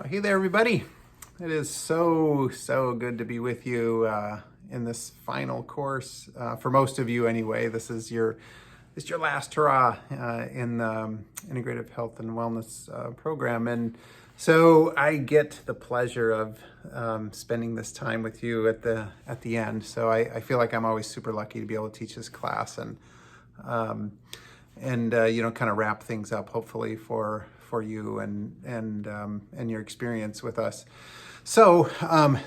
Hey there, everybody. It is so good to be with you in this final course. For most of you, anyway, this is your last hurrah in the Integrative Health and Wellness program, and so I get the pleasure of spending this time with you at the end. So I feel like I'm always super lucky to be able to teach this class um, and kind of wrap things up, hopefully for you and your experience with us. So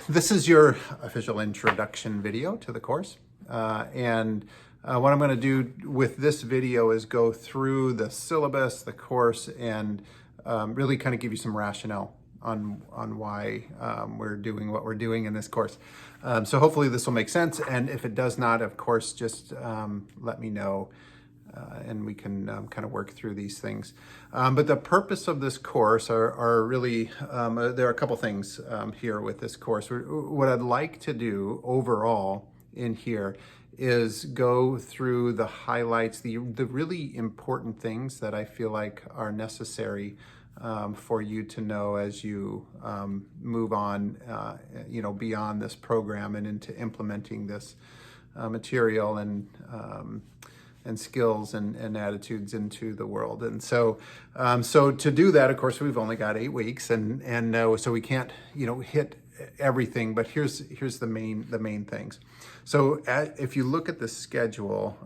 this is your official introduction video to the course, and what I'm going to do with this video is go through the syllabus, the course, and really kind of give you some rationale on why we're doing what we're doing in this course. So hopefully this will make sense, and if it does not, of course, just let me know. And we can kind of work through these things. But the purpose of this course are really, there are a couple things here with this course. What I'd like to do overall in here is go through the highlights, the really important things that I feel like are necessary for you to know as you move on, beyond this program and into implementing this material and skills and attitudes into the world. And so to do that, of course, we've only got 8 weeks, and so we can't hit everything. But here's the main things. So if you look at the schedule,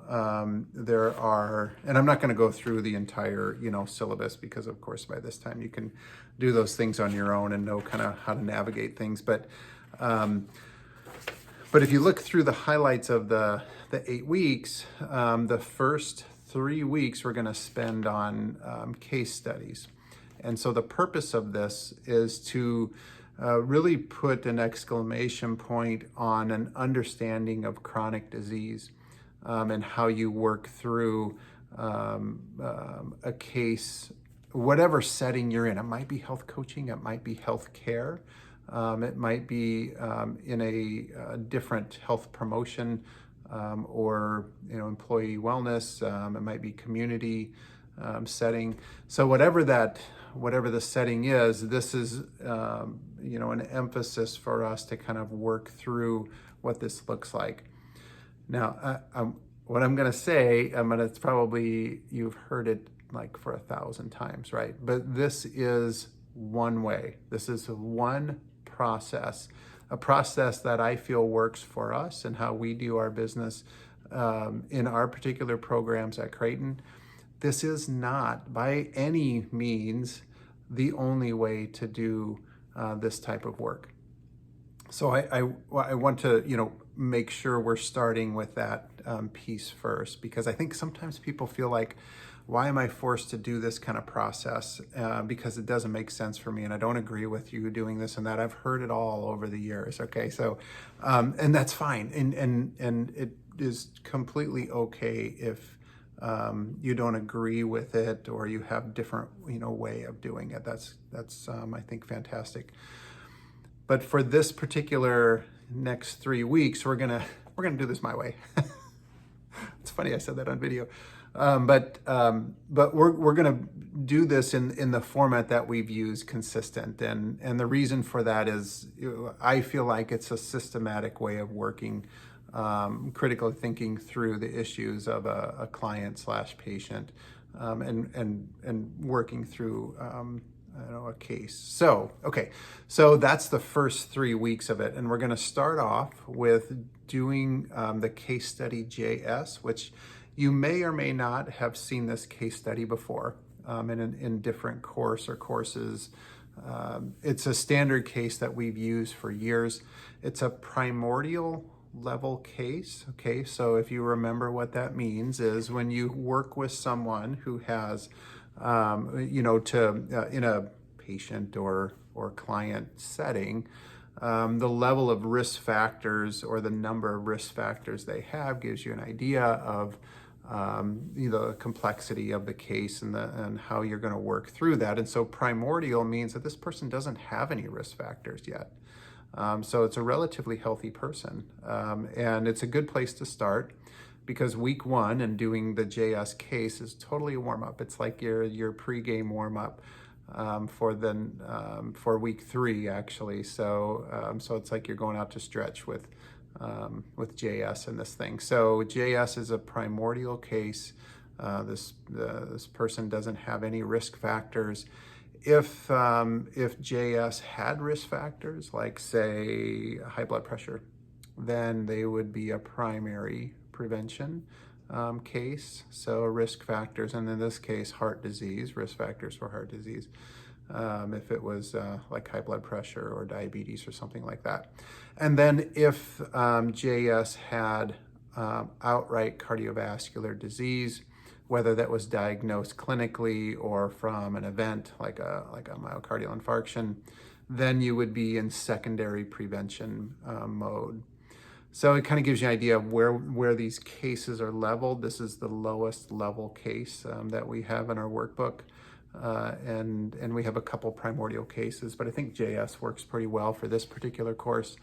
there are, and I'm not going to go through the entire syllabus, because of course by this time you can do those things on your own and know kind of how to navigate things. But if you look through the highlights of the 8 weeks, the first 3 weeks we're going to spend on case studies. And so the purpose of this is to really put an exclamation point on an understanding of chronic disease and how you work through a case, whatever setting you're in. It might be health coaching, it might be health care. It might be in a different health promotion or employee wellness. It might be community setting. So whatever the setting is, this is an emphasis for us to kind of work through what this looks like. Now, what I'm going to say, it's probably you've heard it like for 1,000 times, right? But this is one way. This is one process, a process that I feel works for us and how we do our business in our particular programs at Creighton. This is not by any means the only way to do this type of work. So I want to make sure we're starting with that piece first, because I think sometimes people feel like, why am I forced to do this kind of process? Because it doesn't make sense for me, and I don't agree with you doing this and that. I've heard it all over the years. Okay, so and that's fine, and it is completely okay if you don't agree with it or you have different way of doing it. That's I think fantastic. But for this particular next 3 weeks, we're gonna do this my way. It's funny I said that on video. But we're going to do this in the format that we've used consistent. And the reason for that is I feel like it's a systematic way of working, critically thinking through the issues of a client/patient, and working through a case. So, okay, so that's the first 3 weeks of it. And we're going to start off with doing the case study JS, which you may or may not have seen this case study before in different courses. It's a standard case that we've used for years. It's a primordial level case. Okay, so if you remember what that means is when you work with someone who has, in a patient or client setting, the level of risk factors or the number of risk factors they have gives you an idea of the complexity of the case and how you're going to work through that. And so primordial means that this person doesn't have any risk factors yet. So it's a relatively healthy person. And it's a good place to start, because week 1 and doing the JS case is totally a warm-up. It's like your pre-game warm-up. for week 3 actually. So so it's like you're going out to stretch with JS in this thing. So JS is a primordial case. This person doesn't have any risk factors. If JS had risk factors, like say high blood pressure, then they would be a primary prevention case. So risk factors, and in this case, heart disease, risk factors for heart disease. If it was like high blood pressure or diabetes or something like that. And then if JS had outright cardiovascular disease, whether that was diagnosed clinically or from an event like a myocardial infarction, then you would be in secondary prevention mode. So it kind of gives you an idea of where these cases are leveled. This is the lowest level case that we have in our workbook. And we have a couple primordial cases, but I think JS works pretty well for this particular course.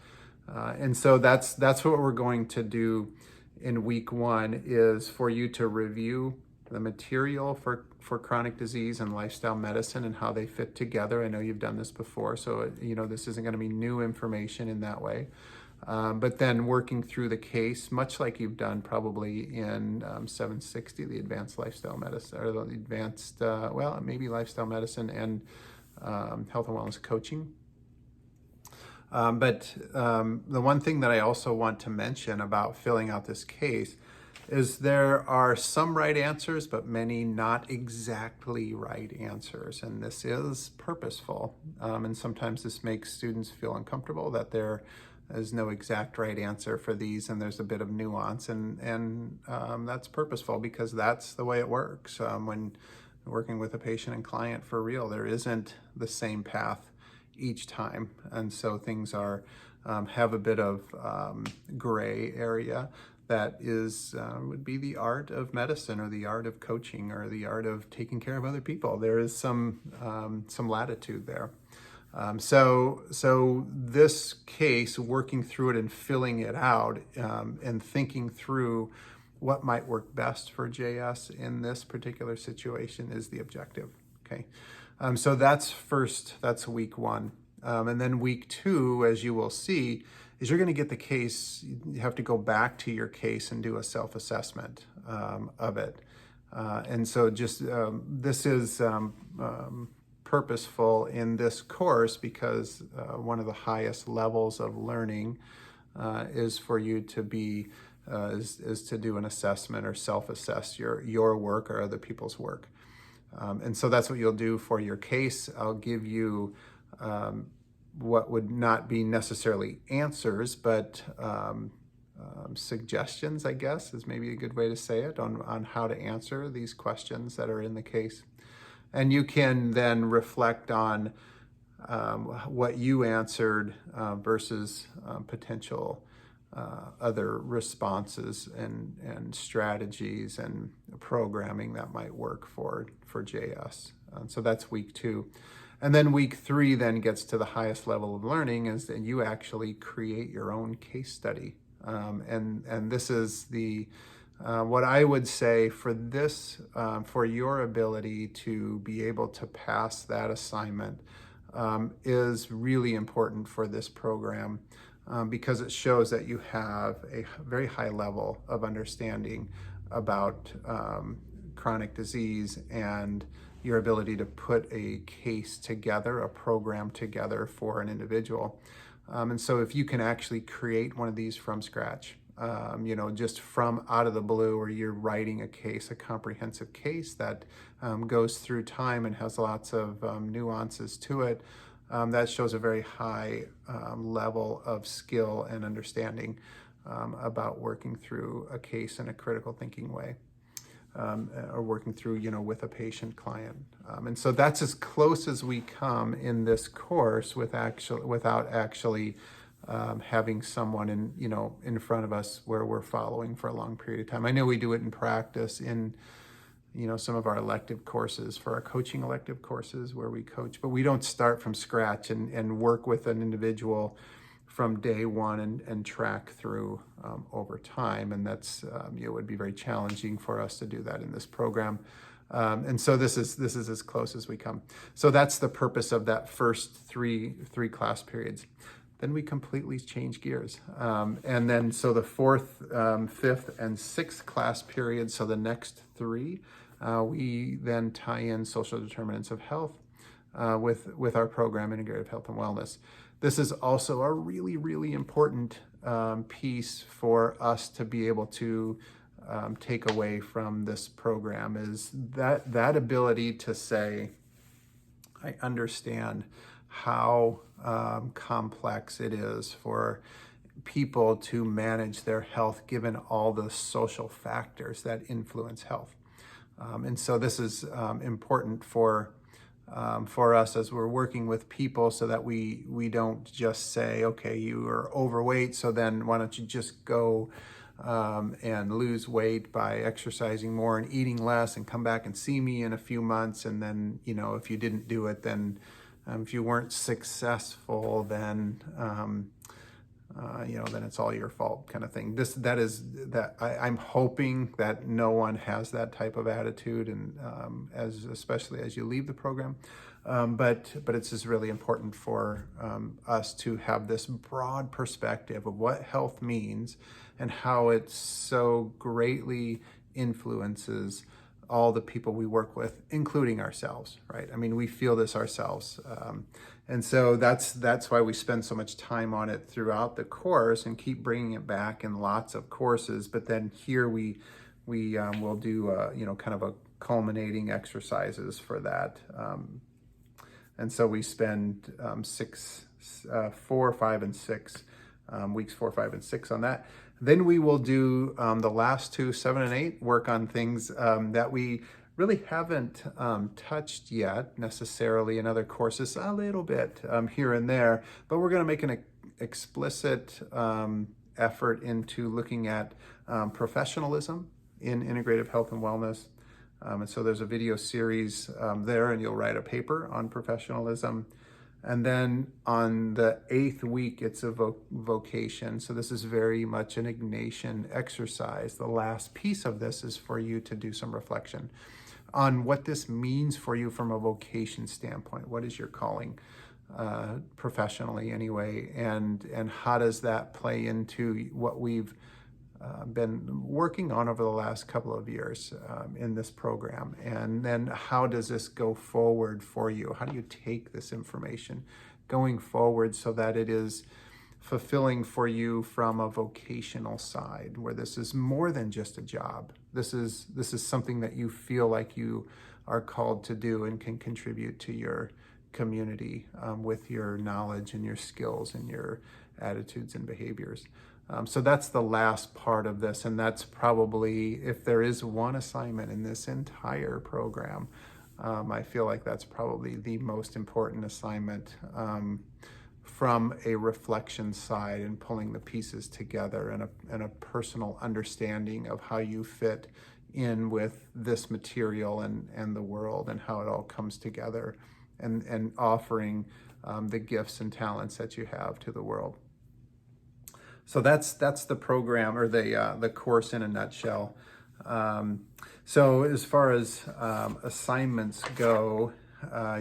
And so that's what we're going to do in week 1, is for you to review the material for chronic disease and lifestyle medicine and how they fit together. I know you've done this before, so this isn't going to be new information in that way. But then working through the case, much like you've done probably in 760, the advanced lifestyle medicine, or the advanced, maybe lifestyle medicine and health and wellness coaching. But the one thing that I also want to mention about filling out this case is there are some right answers, but many not exactly right answers. And this is purposeful. And sometimes this makes students feel uncomfortable that there's no exact right answer for these, and there's a bit of nuance, and that's purposeful because that's the way it works. When working with a patient and client for real, there isn't the same path each time, and so things have a bit of gray area that is would be the art of medicine or the art of coaching or the art of taking care of other people. There is some latitude there. So this case, working through it and filling it out and thinking through what might work best for JS in this particular situation is the objective. Okay, so that's week 1. And then week 2, as you will see, is you're going to get the case. You have to go back to your case and do a self-assessment of it. And so just this is purposeful in this course because one of the highest levels of learning is for you to be is to do an assessment or self-assess your work or other people's work. And so that's what you'll do for your case. I'll give you what would not be necessarily answers, but suggestions, I guess, is maybe a good way to say it, on how to answer these questions that are in the case. And you can then reflect on what you answered versus potential other responses and strategies and programming that might work for JS. So that's week 2. And then week 3 then gets to the highest level of learning, is that you actually create your own case study. And this is what I would say for this, for your ability to be able to pass that assignment is really important for this program because it shows that you have a very high level of understanding about chronic disease and your ability to put a case together, a program together for an individual. And so if you can actually create one of these from scratch, just from out of the blue, or you're writing a case, a comprehensive case that goes through time and has lots of nuances to it, that shows a very high level of skill and understanding about working through a case in a critical thinking way. Or working through, with a patient client. And so that's as close as we come in this course without actually having someone in front of us where we're following for a long period of time. I know we do it in practice in, some of our elective courses, for our coaching elective courses where we coach, but we don't start from scratch and work with an individual from day one and track through over time. And that's, it would be very challenging for us to do that in this program. And so this is as close as we come. So that's the purpose of that first three class periods. Then we completely change gears. And then so the fourth, fifth, and sixth class period, so the next three, we then tie in social determinants of health with our program, Integrative Health and Wellness. This is also a really, really important piece for us to be able to take away from this program, is that ability to say, I understand how complex it is for people to manage their health given all the social factors that influence health. And so this is important for us as we're working with people, so that we don't just say, okay, you are overweight, so then why don't you just go and lose weight by exercising more and eating less and come back and see me in a few months. And then, if you didn't do it, then if you weren't successful, then then it's all your fault, kind of thing. I'm hoping that no one has that type of attitude, and especially as you leave the program. But it's just really important for us to have this broad perspective of what health means and how it so greatly influences all the people we work with, including ourselves, right? I mean, we feel this ourselves. And so that's why we spend so much time on it throughout the course and keep bringing it back in lots of courses. But then here we will do, kind of a culminating exercises for that. And so we spend 4, 5, and 6, weeks 4, 5, and 6 on that. Then we will do the last two, 7 and 8, work on things that we really haven't touched yet necessarily in other courses, a little bit here and there, but we're going to make an explicit effort into looking at professionalism in integrative health and wellness. And so there's a video series there, and you'll write a paper on professionalism. And then on the 8th week, it's a vocation. So this is very much an Ignatian exercise. The last piece of this is for you to do some reflection on what this means for you from a vocation standpoint. What is your calling professionally anyway? And how does that play into what we've been working on over the last couple of years in this program? And then how does this go forward for you? How do you take this information going forward so that it is fulfilling for you from a vocational side, where this is more than just a job? This is something that you feel like you are called to do and can contribute to your community with your knowledge and your skills and your attitudes and behaviors. So that's the last part of this, and that's probably, if there is one assignment in this entire program, I feel like that's probably the most important assignment from a reflection side, and pulling the pieces together, and a personal understanding of how you fit in with this material and the world, and how it all comes together, and offering the gifts and talents that you have to the world. So that's the program, or the course in a nutshell. So as far as assignments go,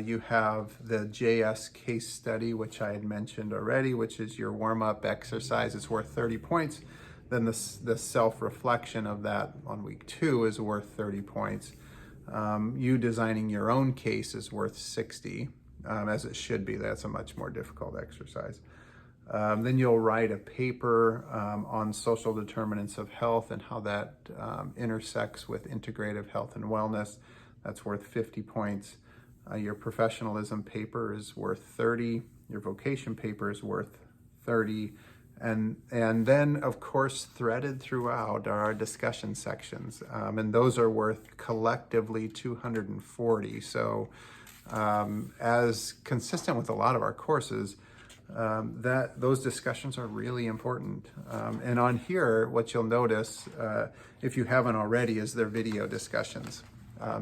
you have the JS case study, which I had mentioned already, which is your warm-up exercise. It's worth 30 points. Then the self-reflection of that on week 2 is worth 30 points. You designing your own case is worth 60, as it should be. That's a much more difficult exercise. Then you'll write a paper on social determinants of health and how that intersects with integrative health and wellness. That's worth 50 points. Your professionalism paper is worth 30. Your vocation paper is worth 30. And then, of course, threaded throughout are our discussion sections. And those are worth collectively 240. So as consistent with a lot of our courses, those discussions are really important. And on here, what you'll notice, if you haven't already, is their video discussions.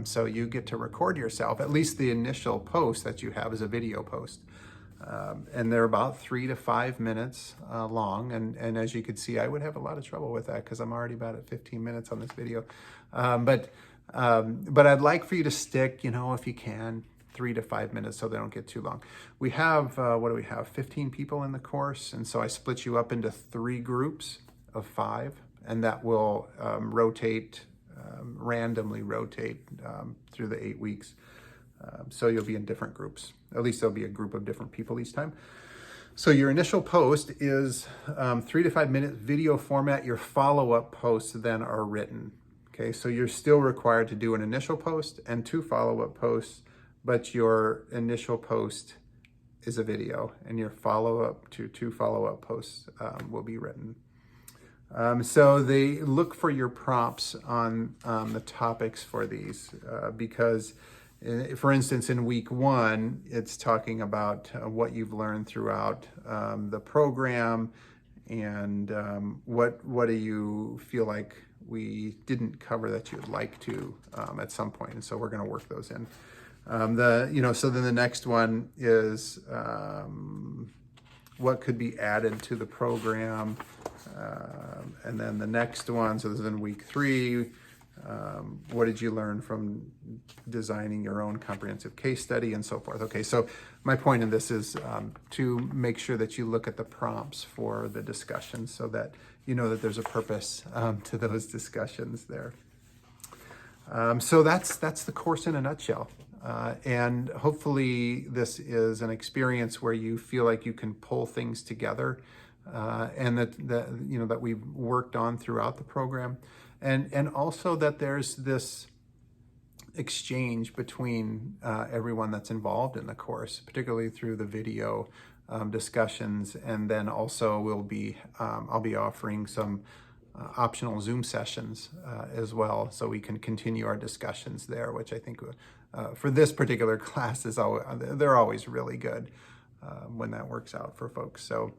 So you get to record yourself. At least the initial post that you have is a video post. And they're about 3 to 5 minutes long. And as you can see, I would have a lot of trouble with that because I'm already about at 15 minutes on this video. But But I'd like for you to stick, if you can, 3 to 5 minutes so they don't get too long. We have, what do we have, 15 people in the course. And so I split you up into 3 groups of 5, and that will randomly rotate through the 8 weeks. So you'll be in different groups. At least there'll be a group of different people each time. So your initial post is 3 to 5 minute video format. Your follow-up posts then are written. Okay, so you're still required to do an initial post and 2 follow-up posts, but your initial post is a video, and your follow-up to 2 follow-up posts will be written. So they look for your prompts on the topics for these because, for instance, in week 1, it's talking about what you've learned throughout the program, and what do you feel like we didn't cover that you'd like to at some point. And so we're going to work those in. So then the next one is what could be added to the program. And then the next one, so this is in week 3, what did you learn from designing your own comprehensive case study, and so forth. Okay, so my point in this is to make sure that you look at the prompts for the discussion so that you know that there's a purpose to those discussions there. So that's the course in a nutshell. And hopefully this is an experience where you feel like you can pull things together and that we've worked on throughout the program. And also that there's this exchange between everyone that's involved in the course, particularly through the video discussions. And then also I'll be offering some optional Zoom sessions as well, so we can continue our discussions there, which I think for this particular class they're always really good when that works out for folks. So.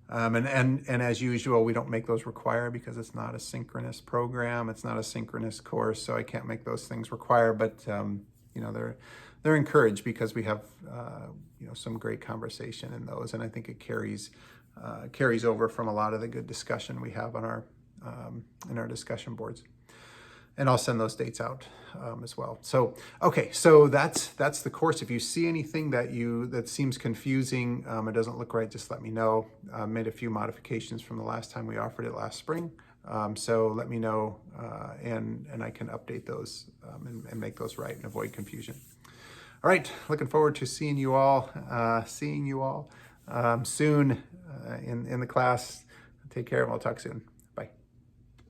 And as usual, we don't make those required because it's not a synchronous program. It's not a synchronous course, so I can't make those things require. But they're encouraged because we have some great conversation in those, and I think it carries over from a lot of the good discussion we have on our in our discussion boards. And I'll send those dates out as well. So, okay, so that's the course. If you see anything that seems confusing, it doesn't look right, just let me know. Made a few modifications from the last time we offered it last spring. So let me know, and I can update those and make those right and avoid confusion. All right, looking forward to seeing you all soon in the class. Take care, and we'll talk soon.